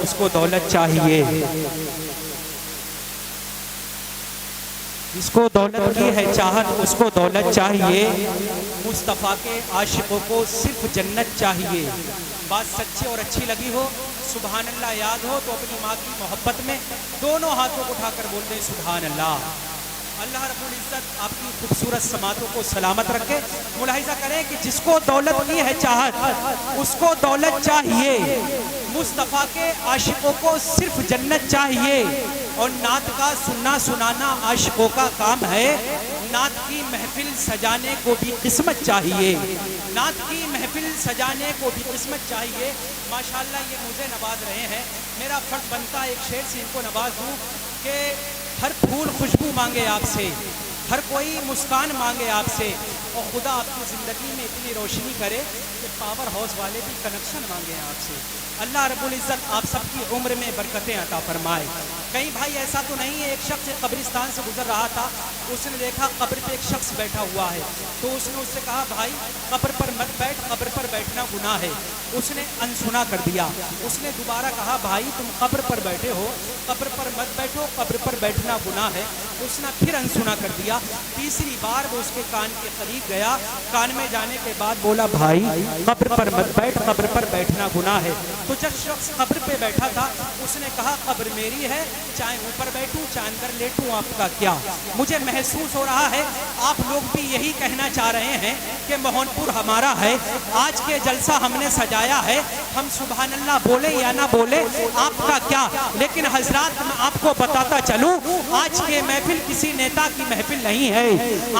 اس کو دولت چاہیے، جس کو دولت کی ہے چاہت اس کو دولت چاہیے، مصطفیٰ کے عاشقوں کو صرف جنت چاہیے۔ بات سچی اور اچھی لگی ہو، سبحان اللہ یاد ہو تو اپنی ماں کی محبت میں دونوں ہاتھوں کو اٹھا کر بول دیں سبحان اللہ۔ اللہ رب العزت آپ کی خوبصورت سماعتوں کو سلامت رکھے۔ ملاحظہ کریں کہ جس کو دولت کی ہے چاہت اس کو دولت چاہیے، مصطفیٰ کے عاشقوں کو صرف جنت چاہیے، اور نعت کا سننا سنانا عاشقوں کا کام ہے، نعت کی محفل سجانے کو بھی قسمت چاہیے، نعت کی محفل سجانے کو بھی قسمت چاہیے۔ ماشاءاللہ یہ مجھے نواز رہے ہیں، میرا فرض بنتا ایک شعر سے ان کو نواز دوں کہ ہر پھول خوشبو مانگے آپ سے، ہر کوئی مسکان مانگے آپ سے، اور خدا آپ کی زندگی میں اتنی روشنی کرے کہ پاور ہاؤس والے بھی کنیکشن مانگے آپ سے۔ اللہ رب العزت آپ سب کی عمر میں برکتیں عطا فرمائے۔ کہیں بھائی ایسا تو نہیں ہے، ایک شخص قبرستان سے گزر رہا تھا، اس نے دیکھا قبر پہ ایک شخص بیٹھا ہوا ہے، تو اس نے اس سے کہا بھائی قبر پر مت بیٹھ، قبر پر بیٹھنا گناہ ہے۔ اس نے انسنا کر دیا۔ اس نے دوبارہ کہا بھائی تم قبر پر بیٹھے ہو، قبر پر مت بیٹھو، قبر پر بیٹھنا گناہ ہے۔ اس نے پھر انسنا کر دیا۔ تیسری بار وہ اس کے کان کے قریب گیا، کان میں جانے کے بعد بولا بھائی قبر پر مت بیٹھ، قبر پر بیٹھنا گناہ ہے۔ تو جب شخص قبر پہ بیٹھا تھا اس نے کہا قبر میری ہے، چاہے اوپر بیٹھوں چاہے اندر لیٹوں آپ کا کیا۔ مجھے محسوس ہو رہا ہے آپ لوگ بھی یہی کہنا چاہ رہے ہیں کہ مہون پور ہمارا ہے، آج کے جلسہ ہم نے سجایا ہے، ہم سبحان اللہ بولے یا نہ بولے آپ کا کیا۔ لیکن حضرات میں آپ کو بتاتا چلوں آج کے محفل کسی نیتا کی محفل نہیں ہے،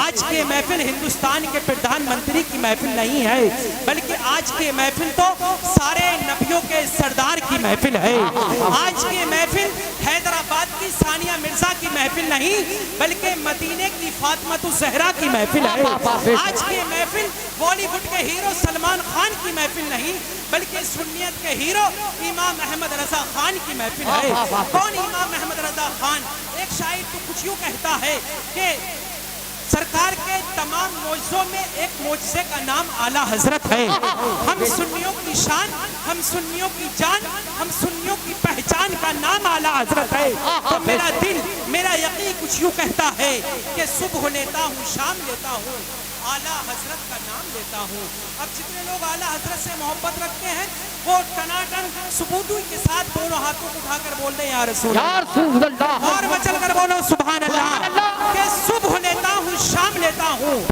آج کے محفل ہندوستان کے پردھان منتری کی محفل نہیں ہے، بلکہ آج کے محفل تو سارے نبیوں کے سردار کی محفل ہے۔ آج کے محفل حیدرآباد کی ثانیہ مرزا کی محفل نہیں بلکہ مدینے کی فاطمہ الزہرا کی محفل ہے۔ آج کے محفل بالی ووڈ کے ہیرو سلمان خان کی محفل نہیں بلکہ سنیت کے ہیرو امام احمد رضا خان کی محفل ہے۔ کون امام احمد رضا خان؟ ایک شاعر تو کچھ یوں کہتا ہے کہ سرکار کے تمام معجزوں میں ایک معجزے کا نام اعلیٰ حضرت ہے۔ ہم سنیوں کی شان، ہم سنیوں کی جان، ہم سنیوں کی پہچان کا نام اعلیٰ حضرت ہے۔ تو میرا دل، میرا یقین کچھ یوں کہتا ہے کہ صبح لیتا ہوں شام لیتا ہوں، اعلیٰ حضرت کا نام لیتا ہوں۔ اب جتنے لوگ اعلیٰ حضرت سے محبت رکھتے ہیں وہ ٹناٹن ثبوتوں کے ساتھ دونوں ہاتھوں کو اٹھا کر بول دیں یا رسول اللہ، اور مچل کر بولو سبحان اللہ، کہ صبح لیتا ہوں شام لیتا ہوں،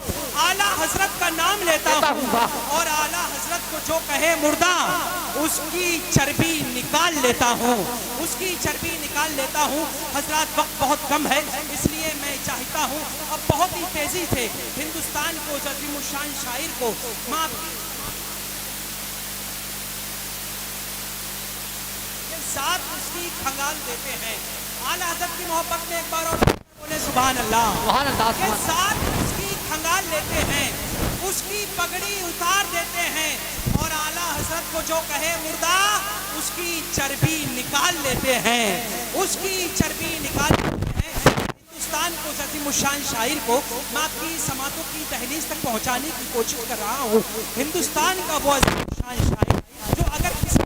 اعلیٰ حضرت کا نام لیتا ہوں، اور اعلیٰ حضرت کو جو کہے مردہ اس کی چربی نکال لیتا ہوں، اس کی چربی نکال لیتا ہوں۔ حضرات وقت بہت کم ہے اس لیے میں چاہتا ہوں اب بہت ہی تیزی سے ہندوستان کو عظیم الشان شاعر کو ساتھ اس کی کھنگال دیتے ہیں۔ اعلیٰ حضرت کی محبت میں ایک بار اور بولے سبحان اللہ، کے ساتھ اس کی کھنگال لیتے ہیں، اس کی پگڑی اتار دیتے ہیں، اور اعلیٰ حضرت کو جو کہے مردہ اس کی چربی نکال لیتے ہیں، اس کی چربی نکال لیتے ہیں۔ ہندوستان کو عظیم الشان شاعر کو میں آپ کی سماعتوں کی دہلیز تک پہنچانے کی کوشش کر رہا ہوں۔ ہندوستان کا وہ عظیم الشان شاعر جو اگر کسی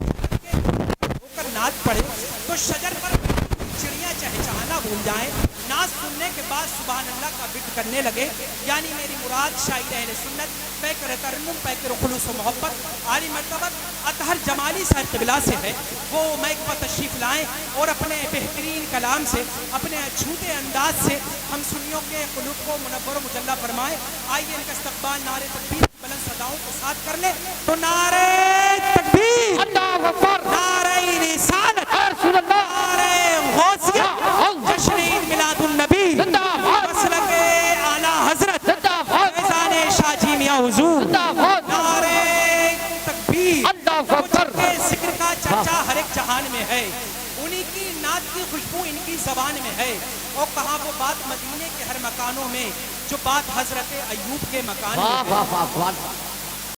نعت پڑھے تو شجر پر چڑیاں چہچہانا بھول جائیں، نعت سننے کے بعد سبحان اللہ کا ذکر کرنے لگے۔ یعنی میری مراد شاعر اہل سنت پیکر ترنم، پیکر خلوص و محبت، عالی مرتبت اطہر جمالی صاحب قبلہ سے ہے، وہ مائک پر تشریف لائیں اور اپنے بہترین کلام سے، اپنے اچھوتے انداز سے ہم سنیوں کے قلوب کو منور و مجلہ فرمائیں۔ آئیے ان کا استقبال نعرے تکبیر بلند صداؤں کے ساتھ کر لیں تو نعرے تکبیر، اللہ اکبر، نعرہ رسالت، نعرہ غوثیہ، جشن عید میلاد النبی، مسلک اعلیٰ حضرت، فیضان شاہ جی میاں حضور، نعرہ تکبیر۔ جن کے ذکر کا چرچا ہر ایک جہان میں ہے، انہی کی نعت کی خوشبو ان کی زبان میں ہے، اور کہاں وہ بات مدینے کے ہر مکانوں میں جو بات حضرت ایوب کے مکان میں ہے۔